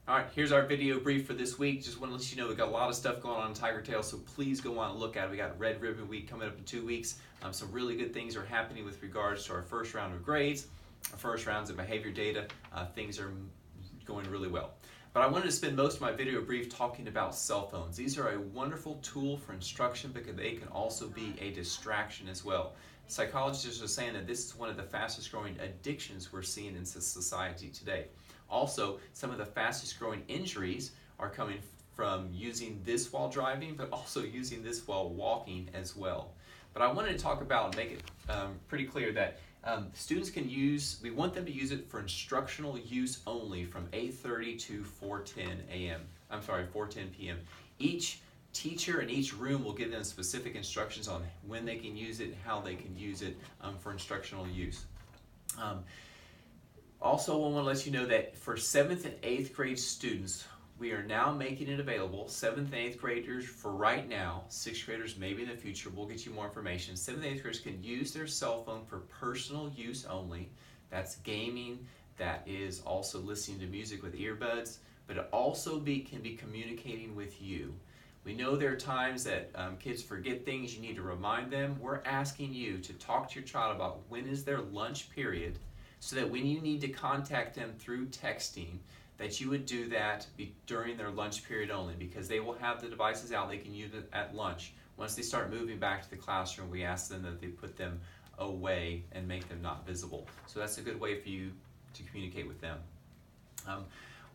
All right, here's our video brief for this week. Just want to let you know we got a lot of stuff going on in Tiger Tail, so please go on and look at it. We got Red Ribbon Week coming up in 2 weeks. Some really good things are happening with regards to our first round of grades, our first rounds of behavior data. Things are going really well. But I wanted to spend most of my video brief talking about cell phones. These are a wonderful tool for instruction because they can also be a distraction as well. Psychologists are saying that this is one of the fastest growing addictions we're seeing in society today. Also, some of the fastest growing injuries are coming from using this while driving, but also using this while walking as well. But I wanted to talk about and make it pretty clear that students can use, we want them to use it for instructional use only from 8:30 to 4:10 a.m. 4:10 p.m. Each teacher in each room will give them specific instructions on when they can use it, how they can use it for instructional use. Also, I want to let you know that for 7th and 8th grade students, we are now making it available. 7th and 8th graders for right now, 6th graders maybe in the future, we'll get you more information. 7th and 8th graders can use their cell phone for personal use only. That's gaming, that is also listening to music with earbuds, but it also can be communicating with you. We know there are times that kids forget things, you need to remind them. We're asking you to talk to your child about when is their lunch period, so that when you need to contact them through texting, that you would do that during their lunch period only, because they will have the devices out, they can use it at lunch. Once they start moving back to the classroom, we ask them that they put them away and make them not visible. So that's a good way for you to communicate with them.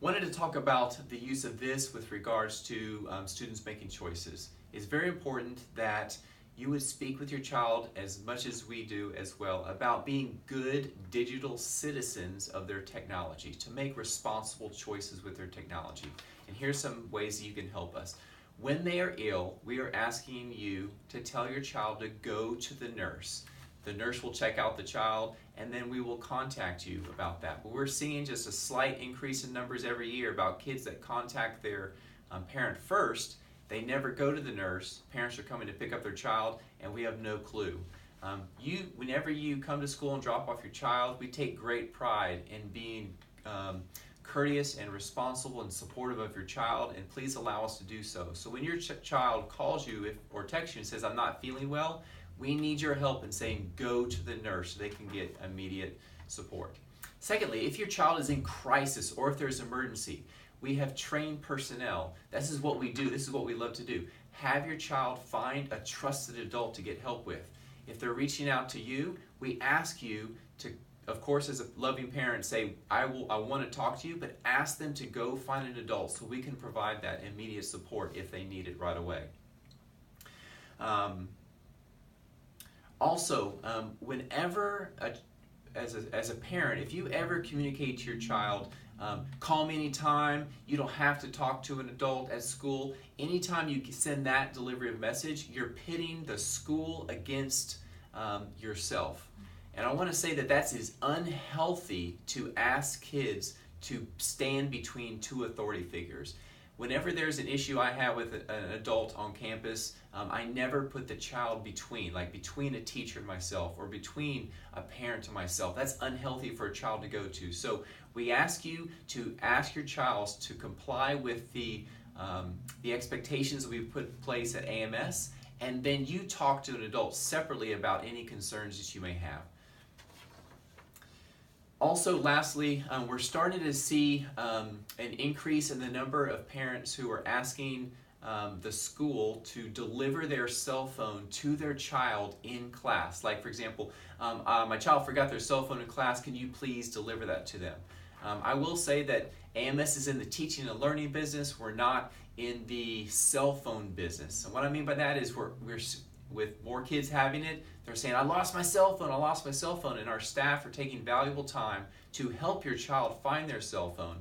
Wanted to talk about the use of this with regards to students making choices. It's very important that you would speak with your child as much as we do as well about being good digital citizens of their technology, to make responsible choices with their technology. And here's some ways that you can help us. When they are ill, we are asking you to tell your child to go to the nurse. The nurse will check out the child, and then we will contact you about that. But we're seeing just a slight increase in numbers every year about kids that contact their parent first. They never go to the nurse. Parents are coming to pick up their child, and we have no clue. Whenever you come to school and drop off your child, we take great pride in being courteous and responsible and supportive of your child, and please allow us to do so. So when your child calls you or texts you and says, "I'm not feeling well," we need your help in saying, go to the nurse so they can get immediate support. Secondly, if your child is in crisis or if there's an emergency, we have trained personnel. This is what we do. This is what we love to do. Have your child find a trusted adult to get help with. If they're reaching out to you, we ask you to, of course, as a loving parent, say, I want to talk to you, but ask them to go find an adult so we can provide that immediate support if they need it right away. Whenever, as a parent, if you ever communicate to your child, call me anytime, you don't have to talk to an adult at school. Anytime you send that delivery of message, you're pitting the school against yourself. And I want to say that is unhealthy to ask kids to stand between two authority figures. Whenever there's an issue I have with an adult on campus, I never put the child between a teacher and myself, or between a parent and myself. That's unhealthy for a child to go to. So we ask you to ask your child to comply with the expectations that we've put in place at AMS, and then you talk to an adult separately about any concerns that you may have. Also, lastly, we're starting to see an increase in the number of parents who are asking the school to deliver their cell phone to their child in class. Like, for example, my child forgot their cell phone in class, can you please deliver that to them? I will say that AMS is in the teaching and learning business. We're not in the cell phone business. And what I mean by that is we're with more kids having it, they're saying, I lost my cell phone, and our staff are taking valuable time to help your child find their cell phone.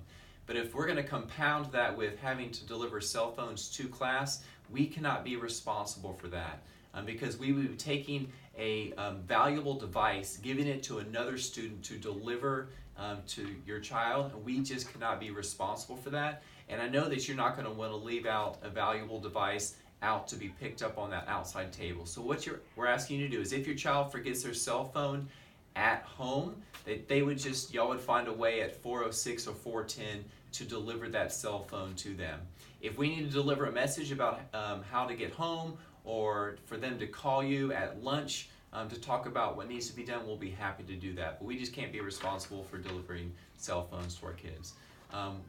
But if we're going to compound that with having to deliver cell phones to class, we cannot be responsible for that, because we would be taking a valuable device, giving it to another student to deliver to your child, and we just cannot be responsible for that. And I know that you're not going to want to leave out a valuable device out to be picked up on that outside table. So what we're asking you to do is, if your child forgets their cell phone at home, that y'all would find a way at 406 or 410 to deliver that cell phone to them. If we need to deliver a message about how to get home, or for them to call you at lunch to talk about what needs to be done, we'll be happy to do that. But we just can't be responsible for delivering cell phones to our kids.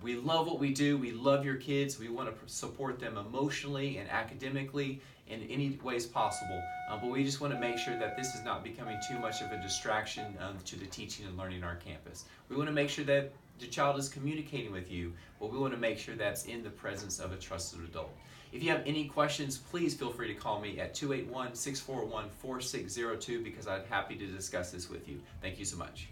We love what we do. We love your kids. We want to support them emotionally and academically in any ways possible. But we just want to make sure that this is not becoming too much of a distraction to the teaching and learning on our campus. We want to make sure that the child is communicating with you, but we want to make sure that's in the presence of a trusted adult. If you have any questions, please feel free to call me at 281-641-4602 because I'd be happy to discuss this with you. Thank you so much.